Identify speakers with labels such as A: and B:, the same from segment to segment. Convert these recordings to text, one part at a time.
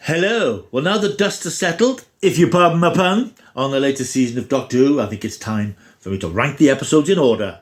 A: Hello. Well, now the dust has settled, if you pardon my pun, on the latest season of Doctor Who, I think it's time for me to rank the episodes in order.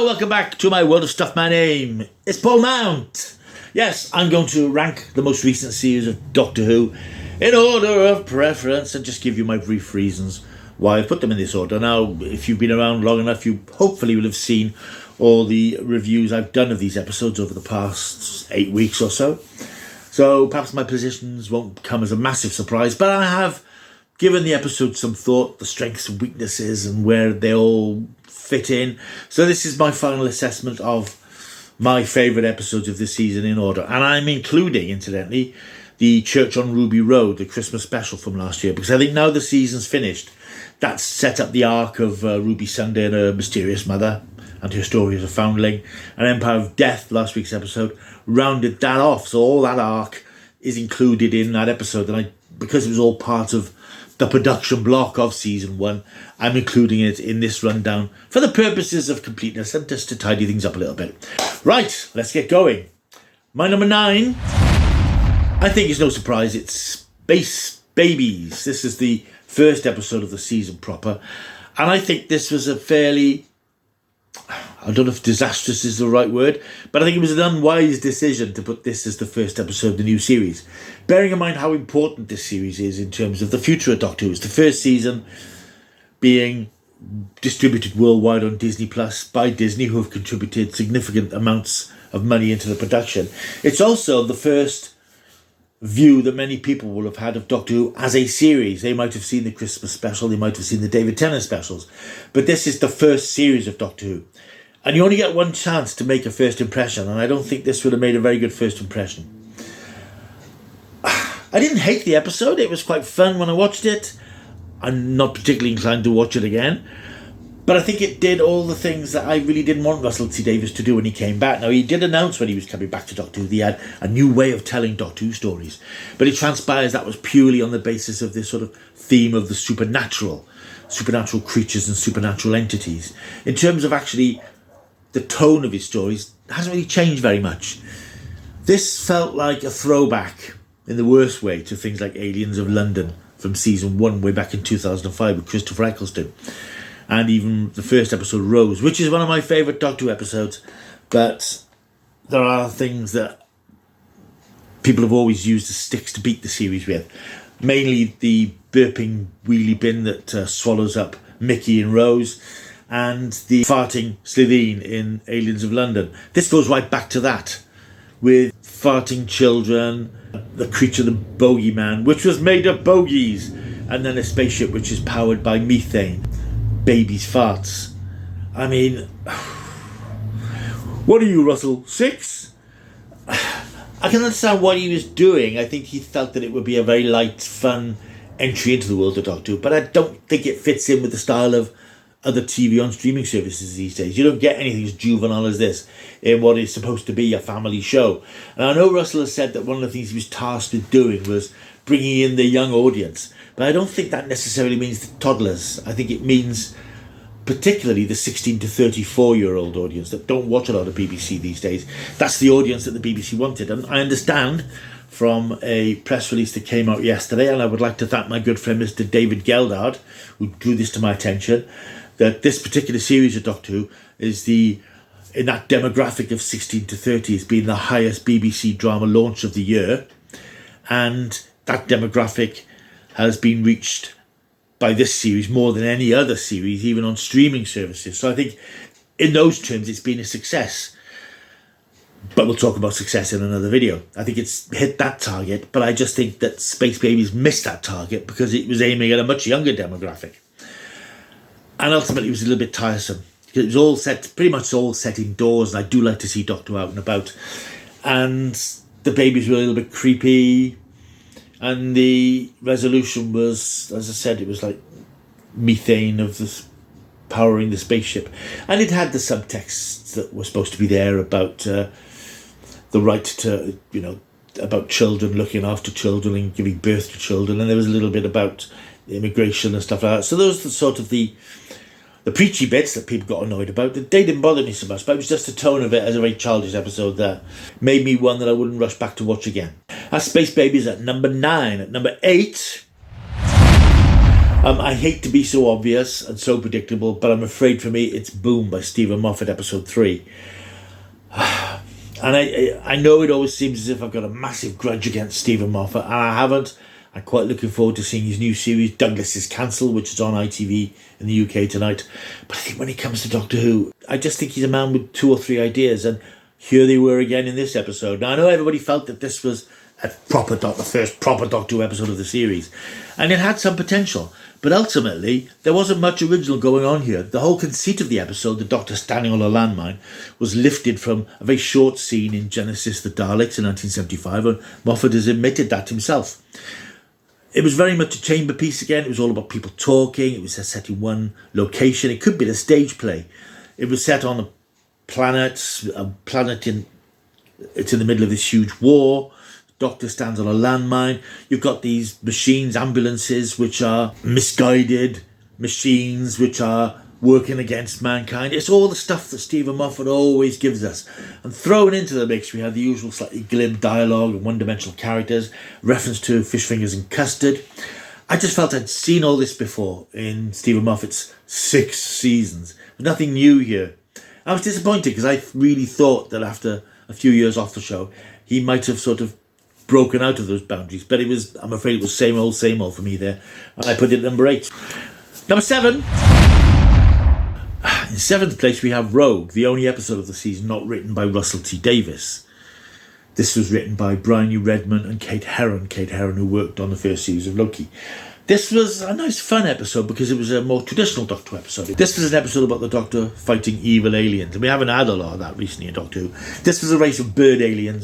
A: Welcome back to my world of stuff. My name is Paul Mount. Yes, I'm going to rank the most recent series of Doctor Who in order of preference and just give you my brief reasons why I've put them in this order. Now, if you've been around long enough, you hopefully will have seen all the reviews I've done of these episodes over the past 8 weeks or so. So perhaps my positions won't come as a massive surprise, but I have given the episode some thought, the strengths and weaknesses and where they all fit in. So this is my final assessment of my favourite episodes of this season in order. And I'm including, incidentally, the Church on Ruby Road, the Christmas special from last year, because I think now the season's finished, that's set up the arc of Ruby Sunday and her mysterious mother and her story as a foundling. And Empire of Death, last week's episode, rounded that off. So all that arc is included in that episode. And because it was all part of the production block of season 1, I'm including it in this rundown for the purposes of completeness and just to tidy things up a little bit. Right, let's get going. My number 9, I think it's no surprise, it's Space Babies. This is the first episode of the season proper, and I think this was a fairly, I don't know if disastrous is the right word, but I think it was an unwise decision to put this as the first episode of the new series. Bearing in mind how important this series is in terms of the future of Doctor Who. It's the first season being distributed worldwide on Disney Plus by Disney, who have contributed significant amounts of money into the production. It's also the first view that many people will have had of Doctor Who as a series. They might have seen the Christmas special, they might have seen the David Tennant specials, but this is the first series of Doctor Who. And you only get one chance to make a first impression, and I don't think this would have made a very good first impression. I didn't hate the episode. It was quite fun when I watched it. I'm not particularly inclined to watch it again, but I think it did all the things that I really didn't want Russell T Davies to do when he came back. Now, he did announce when he was coming back to Doctor Who, he had a new way of telling Doctor Who stories, but it transpires that was purely on the basis of this sort of theme of the supernatural creatures and supernatural entities. In terms of actually the tone of his stories, hasn't really changed very much. This felt like a throwback in the worst way to things like Aliens of London from season 1 way back in 2005 with Christopher Eccleston, and even the first episode, Rose, which is one of my favourite Doctor Who episodes, but there are things that people have always used as sticks to beat the series with, mainly the burping wheelie bin that swallows up Mickey and Rose, and the farting Slitheen in Aliens of London. This goes right back to that, with farting children, the creature, the bogeyman, which was made of bogies, and then a spaceship which is powered by methane. Babies' farts. I mean, what are you, Russell? 6? I can understand what he was doing. I think he felt that it would be a very light, fun entry into the world of Doctor Who, but I don't think it fits in with the style of other TV on streaming services these days. You don't get anything as juvenile as this in what is supposed to be a family show. And I know Russell has said that one of the things he was tasked with doing was bringing in the young audience, but I don't think that necessarily means the toddlers. I think it means particularly the 16 to 34-year-old audience that don't watch a lot of BBC these days. That's the audience that the BBC wanted. And I understand from a press release that came out yesterday, and I would like to thank my good friend Mr. David Geldard, who drew this to my attention, that this particular series of Doctor Who is in that demographic of 16 to 30 has been the highest BBC drama launch of the year, and that demographic has been reached by this series more than any other series, even on streaming services. So I think in those terms it's been a success, but we'll talk about success in another video. I think it's hit that target, but I just think that Space Babies missed that target because it was aiming at a much younger demographic. And ultimately it was a little bit tiresome. It was pretty much all set indoors, and I do like to see Doctor Who out and about. And the babies were a little bit creepy, and the resolution was, as I said, it was like methane of this powering the spaceship, and it had the subtexts that were supposed to be there about the right to, about children, looking after children and giving birth to children, and there was a little bit about immigration and stuff like that. So those were sort of the preachy bits that people got annoyed about. They didn't bother me so much, but it was just the tone of it as a very childish episode that made me one that I wouldn't rush back to watch again. That's Space Babies at number 9. At number 8, I hate to be so obvious and so predictable, but I'm afraid for me it's Boom by Stephen Moffat, episode 3. And I know it always seems as if I've got a massive grudge against Stephen Moffat, and I haven't. I'm quite looking forward to seeing his new series, Douglas is Cancelled, which is on ITV in the UK tonight. But I think when it comes to Doctor Who, I just think he's a man with 2 or 3 ideas, and here they were again in this episode. Now, I know everybody felt that this was the first proper Doctor Who episode of the series, and it had some potential. But ultimately, there wasn't much original going on here. The whole conceit of the episode, the Doctor standing on a landmine, was lifted from a very short scene in Genesis the Daleks in 1975, and Moffat has admitted that himself. It was very much a chamber piece again. It was all about people talking. It was set in one location. It could be a stage play. It was set on it's in the middle of this huge war. Doctor stands on a landmine. You've got these machines, ambulances, which are misguided machines, which are working against mankind. It's all the stuff that Stephen Moffat always gives us. And thrown into the mix, we had the usual slightly glib dialogue and one-dimensional characters, reference to fish fingers and custard. I just felt I'd seen all this before in Stephen Moffat's 6 seasons. There's nothing new here. I was disappointed because I really thought that after a few years off the show, he might have sort of broken out of those boundaries. But I'm afraid it was same old for me there. And I put it at number 8. Number 7. In 7th place, we have Rogue, the only episode of the season not written by Russell T Davies. This was written by Brian U. Redman and Kate Herron, who worked on the first series of Loki. This was a nice, fun episode because it was a more traditional Doctor Who episode. This was an episode about the Doctor fighting evil aliens, and we haven't had a lot of that recently in Doctor Who. This was a race of bird alien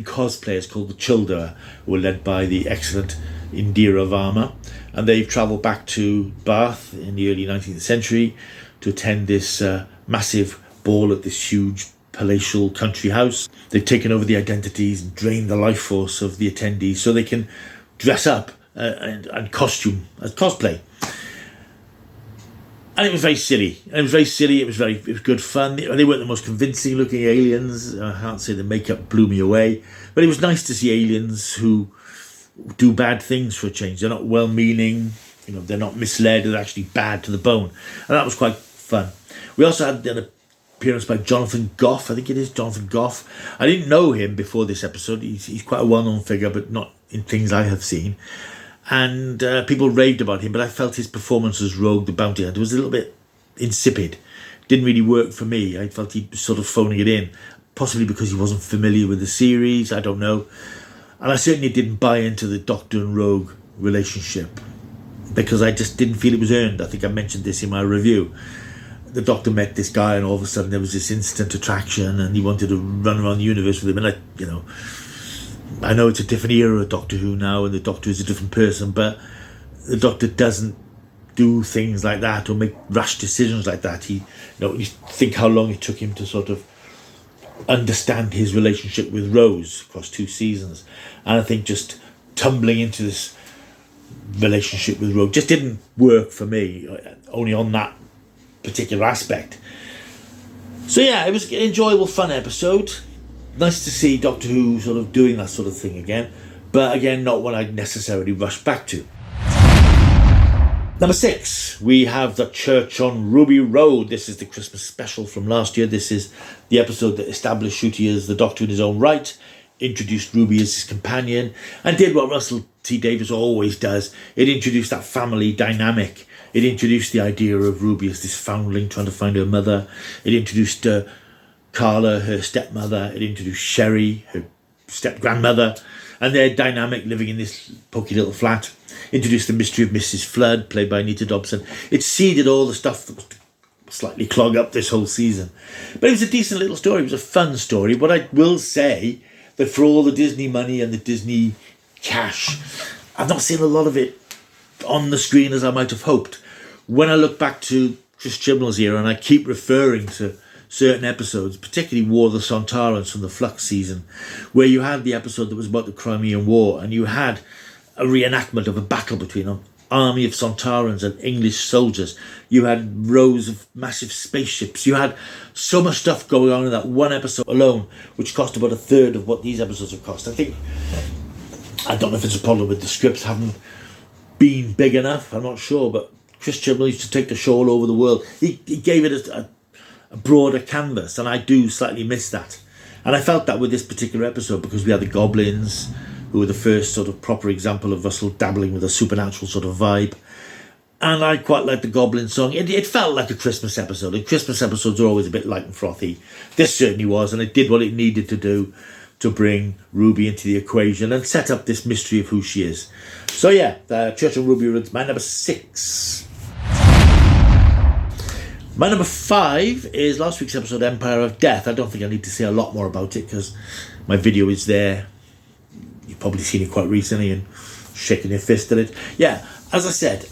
A: cosplayers called the Childar, who were led by the excellent Indira Varma, and they've travelled back to Bath in the early 19th century to attend this massive ball at this huge palatial country house. They've taken over the identities and drained the life force of the attendees so they can dress up and costume as cosplay. And it was very silly. It was good fun. They weren't the most convincing looking aliens. I can't say the makeup blew me away, but it was nice to see aliens who do bad things for a change. They're not well-meaning, they're not misled, they're actually bad to the bone. And that was quite fun. We also had an appearance by Jonathan Goff. I think it is Jonathan Goff. I didn't know him before this episode. He's quite a well-known figure, but not in things I have seen. And people raved about him, but I felt his performance as Rogue the Bounty Hunter was a little bit insipid. Didn't really work for me. I felt he was sort of phoning it in, possibly because he wasn't familiar with the series, I don't know. And I certainly didn't buy into the Doctor and Rogue relationship because I just didn't feel it was earned. I think I mentioned this in my review. The Doctor met this guy and all of a sudden there was this instant attraction and he wanted to run around the universe with him. And I know it's a different era of Doctor Who now and the Doctor is a different person, but the Doctor doesn't do things like that or make rash decisions like that. You think how long it took him to sort of understand his relationship with Rose across 2 seasons. And I think just tumbling into this relationship with Rogue just didn't work for me, only on that particular aspect. So yeah, it was an enjoyable, fun episode. Nice to see Doctor Who sort of doing that sort of thing again, but again, not one I'd necessarily rush back to. Number 6, we have The Church on Ruby Road. This is the Christmas special from last year. This is the episode that established Ncuti as the Doctor in his own right, introduced Ruby as his companion, and did what Russell T Davies always does. It introduced that family dynamic. It introduced the idea of Ruby as this foundling trying to find her mother. It introduced Carla, her stepmother. It introduced Sherry, her step-grandmother, and their dynamic living in this poky little flat. Introduced the mystery of Mrs. Flood, played by Anita Dobson. It seeded all the stuff that was slightly clog up this whole season. But it was a decent little story. It was a fun story. What I will say, But for all the Disney money and the Disney cash, I've not seen a lot of it on the screen as I might have hoped. When I look back to Chris Chibnall's era, and I keep referring to certain episodes, particularly War of the Sontarans from the Flux season, where you had the episode that was about the Crimean War, and you had a reenactment of a battle between an army of Sontarans and English soldiers. You had rows of massive spaceships. You had so much stuff going on in that one episode alone, which cost about a third of what these episodes have cost. I don't know if it's a problem with the scripts haven't been big enough, I'm not sure, but Chris Chibnall used to take the show all over the world. He gave it a broader canvas, and I do slightly miss that. And I felt that with this particular episode, because we had the goblins, who were the first sort of proper example of Russell dabbling with a supernatural sort of vibe. And I quite liked the goblin song. It felt like a Christmas episode, and Christmas episodes are always a bit light and frothy. This certainly was, and it did what it needed to do to bring Ruby into the equation and set up this mystery of who she is. So yeah, Church and Ruby Ridge, my number 6. My number 5 is last week's episode, Empire of Death. I don't think I need to say a lot more about it because my video is there. You've probably seen it quite recently and shaking your fist at it. Yeah, as I said,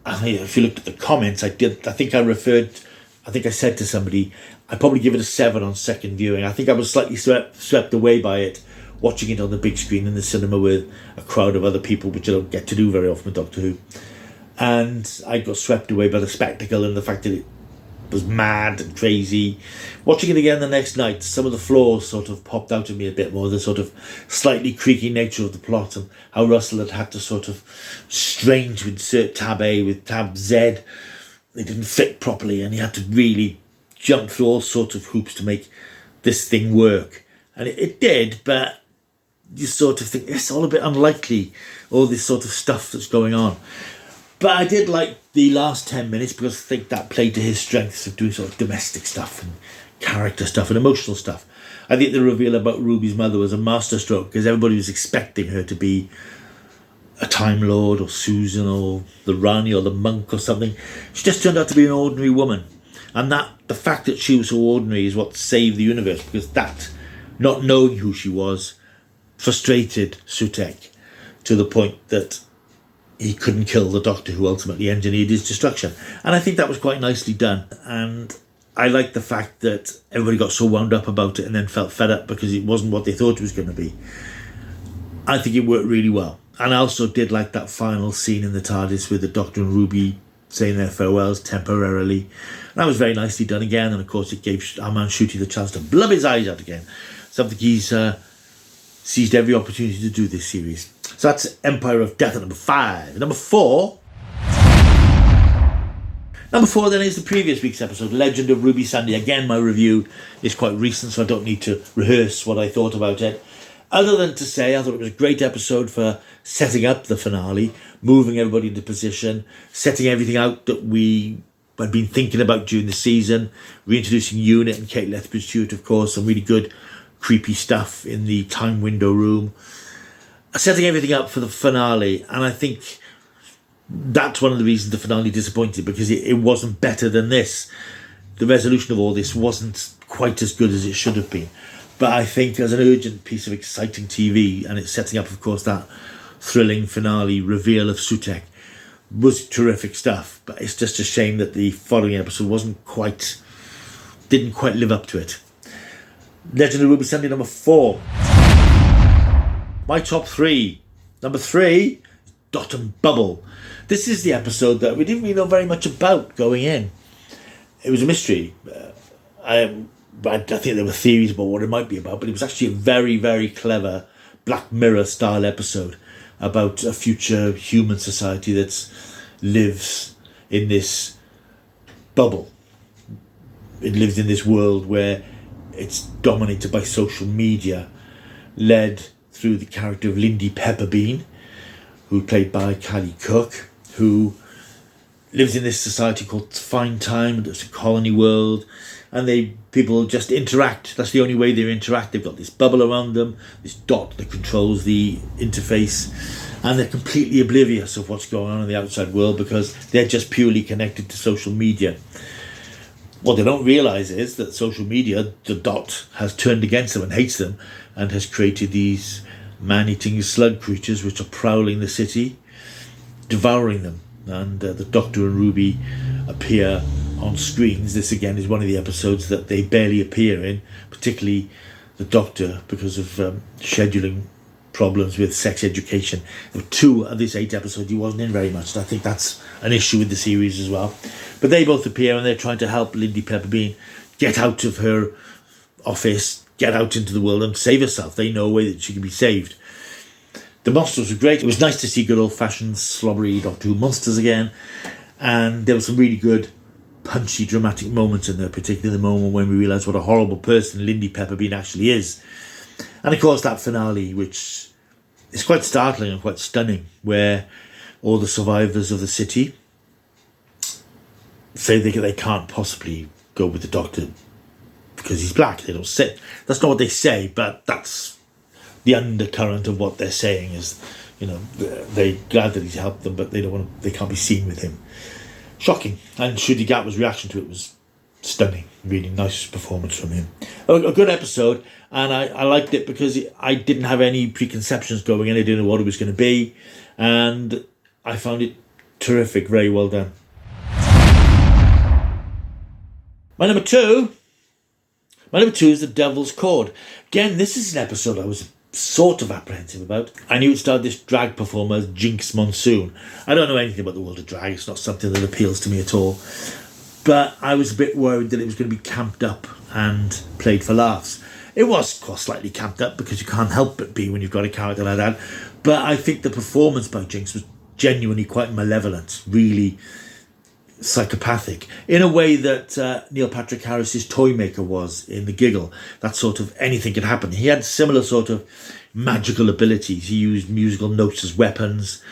A: if you looked at the comments, I think I said to somebody, I'd probably give it a 7 on second viewing. I think I was slightly swept away by it, watching it on the big screen in the cinema with a crowd of other people, which I don't get to do very often with Doctor Who. And I got swept away by the spectacle and the fact that it was mad and crazy. Watching it again the next night, some of the flaws sort of popped out at me a bit more, the sort of slightly creaky nature of the plot and how Russell had to sort of strain to insert tab A with tab Z. It didn't fit properly, and he had to really jump through all sorts of hoops to make this thing work. And it did, but you sort of think it's all a bit unlikely, all this sort of stuff that's going on. But I did like the last 10 minutes because I think that played to his strengths of doing sort of domestic stuff and character stuff and emotional stuff. I think the reveal about Ruby's mother was a masterstroke because everybody was expecting her to be a Time Lord or Susan or the Rani or the monk or something. She just turned out to be an ordinary woman. And that the fact that she was so ordinary is what saved the universe, because that, not knowing who she was, frustrated Sutekh to the point that he couldn't kill the Doctor, who ultimately engineered his destruction. And I think that was quite nicely done. And I like the fact that everybody got so wound up about it and then felt fed up because it wasn't what they thought it was going to be. I think it worked really well. And I also did like that final scene in the TARDIS with the Doctor and Ruby saying their farewells temporarily. And that was very nicely done again. And of course it gave our man Ncuti the chance to blub his eyes out again. Something he's seized every opportunity to do this series. So that's Empire of Death at number 5. Number 4. Number 4 then is the previous week's episode, Legend of Ruby Sunday. Again, my review is quite recent, so I don't need to rehearse what I thought about it. Other than to say, I thought it was a great episode for setting up the finale, moving everybody into position, setting everything out that we had been thinking about during the season, reintroducing Unit and Kate Lethbridge-Stewart, of course, some really good creepy stuff in the time window room. Setting everything up for the finale, and I think that's one of the reasons the finale disappointed, because it wasn't better than this. The resolution of all this wasn't quite as good as it should have been. But I think as an urgent piece of exciting TV, and it's setting up, of course, that thrilling finale reveal of Sutekh, was terrific stuff. But it's just a shame that the following episode didn't quite live up to it. Legend of Ruby Sunday, number 4. My top 3. Number 3, Dot and Bubble. This is the episode that we didn't really know very much about going in. It was a mystery. I think there were theories about what it might be about, but it was actually a very, very clever Black Mirror style episode about a future human society that lives in this bubble. It lives in this world where it's dominated by social media, led through the character of Lindy Pepperbean, who played by Callie Cook, who lives in this society called Find Time. It's a colony world, and people just interact. That's the only way they interact. They've got this bubble around them, this dot that controls the interface, and they're completely oblivious of what's going on in the outside world because they're just purely connected to social media. What they don't realise is that social media, the dot, has turned against them and hates them, and has created these man-eating slug creatures which are prowling the city, devouring them. And the Doctor and Ruby appear on screens. This again is one of the episodes that they barely appear in, particularly the Doctor, because of scheduling problems with sex education. There were 2 of these 8 episodes he wasn't in very much, so I think that's an issue with the series as well. But they both appear and they're trying to help Lindy Pepperbean get out of her office, get out into the world and save herself. They know a way that she can be saved. The monsters were great. It was nice to see good old-fashioned slobbery Doctor Who monsters again, and there were some really good punchy dramatic moments in there, particularly the moment when we realise what a horrible person Lindy Pepperbean actually is. And of course that finale, which is quite startling and quite stunning, where all the survivors of the city say they can't possibly go with the Doctor because he's black. They don't say, that's not what they say, but that's the undercurrent of what they're saying is, they're glad that he's helped them, but they can't be seen with him. Shocking. And Ncuti Gatwa's reaction to it was stunning. Really nice performance from him. A good episode, and I liked it because I didn't have any preconceptions going in. I didn't know what it was going to be, and I found it terrific. Very well done. My number two is The Devil's Chord. Again, this is an episode I was sort of apprehensive about. I knew it starred this drag performer, Jinx Monsoon. I don't know anything about the world of drag. It's not something that appeals to me at all. But I was a bit worried that it was going to be camped up and played for laughs. It was, of course, slightly camped up because you can't help but be when you've got a character like that. But I think the performance by Jinx was genuinely quite malevolent, really psychopathic, in a way that Neil Patrick Harris's Toymaker was in The Giggle. That sort of anything could happen. He had similar sort of magical abilities. He used musical notes as weapons,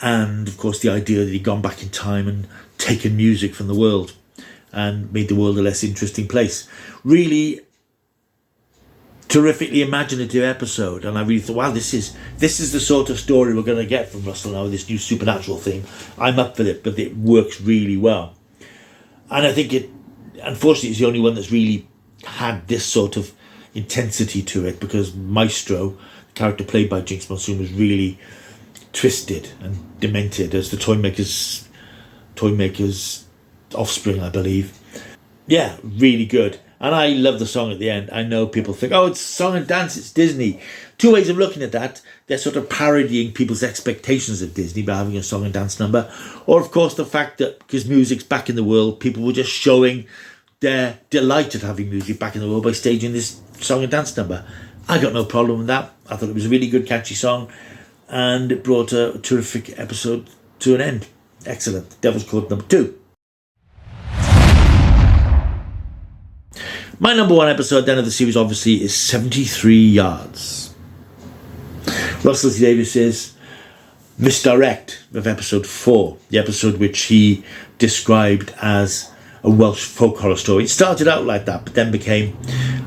A: and of course the idea that he'd gone back in time and taken music from the world and made the world a less interesting place. Really terrifically imaginative episode, and I really thought, wow, this is the sort of story we're going to get from Russell now with this new supernatural theme. I'm up for it, but it works really well. And I think it, unfortunately, is the only one that's really had this sort of intensity to it, because Maestro, the character played by Jinx Monsoon, was really twisted and demented as the Toymaker's offspring, I believe. Yeah, really good. And I love the song at the end. I know people think, oh, it's song and dance, it's Disney. 2 ways of looking at that. They're sort of parodying people's expectations of Disney by having a song and dance number. Or, of course, the fact that because music's back in the world, people were just showing their delight at having music back in the world by staging this song and dance number. I got no problem with that. I thought it was a really good, catchy song, and it brought a terrific episode to an end. Excellent. Devil's Chord number 2. My number 1 episode then of the series, obviously, is 73 Yards. Russell T Davies's misdirect of episode 4, the episode which he described as a Welsh folk horror story. It started out like that, but then became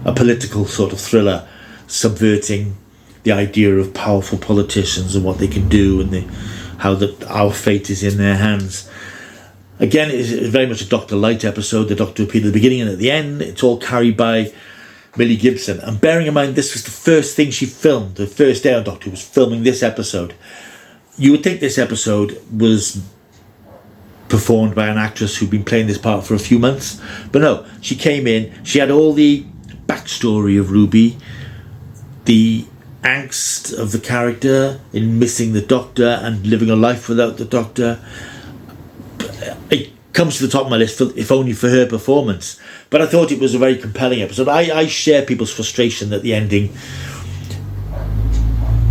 A: a political sort of thriller, subverting the idea of powerful politicians and what they can do, and how our fate is in their hands. Again, it is very much a Dr. Light episode. The Doctor appeared at the beginning and at the end. It's all carried by Millie Gibson. And bearing in mind, this was the first thing she filmed. The first day on Doctor Who was filming this episode. You would think this episode was performed by an actress who'd been playing this part for a few months. But no, she came in. She had all the backstory of Ruby, the angst of the character in missing the Doctor and living a life without the Doctor. It comes to the top of my list, if only for her performance. But I thought it was a very compelling episode. I share people's frustration that the ending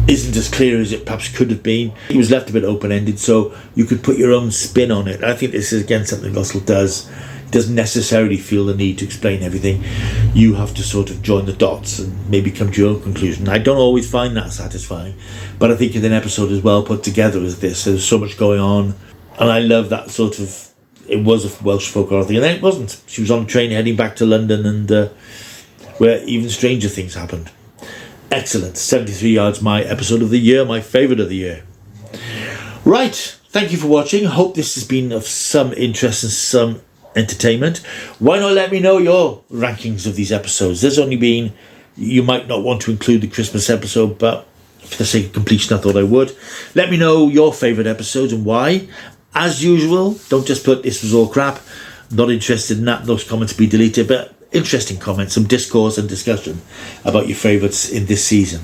A: isn't as clear as it perhaps could have been. It was left a bit open-ended, so you could put your own spin on it. I think this is, again, something Russell does. He doesn't necessarily feel the need to explain everything. You have to sort of join the dots and maybe come to your own conclusion. I don't always find that satisfying, but I think in an episode as well put together as this, there's so much going on. And I love that sort of, it was a Welsh folk horror thing, and then it wasn't. She was on a train heading back to London, and where even stranger things happened. Excellent. 73 Yards, my episode of the year, my favourite of the year. Right, thank you for watching. Hope this has been of some interest and some entertainment. Why not let me know your rankings of these episodes? There's only been You might not want to include the Christmas episode, but for the sake of completion, I thought I would. Let me know your favourite episodes and why. As usual, don't just put "this was all crap." Not interested in that. Those comments be deleted, but interesting comments, some discourse and discussion about your favourites in this season.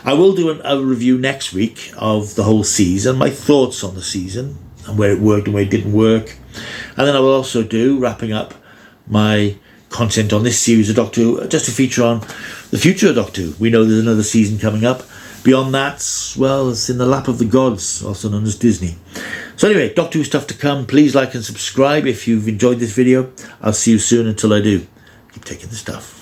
A: I will do a review next week of the whole season, my thoughts on the season and where it worked and where it didn't work. And then I will also do, wrapping up my content on this series of Doctor Who, just a feature on the future of Doctor Who. We know there's another season coming up. Beyond that, well, it's in the lap of the gods, also known as Disney. So anyway, Doctor Who stuff to come. Please like and subscribe if you've enjoyed this video. I'll see you soon. Until I do, keep taking the stuff.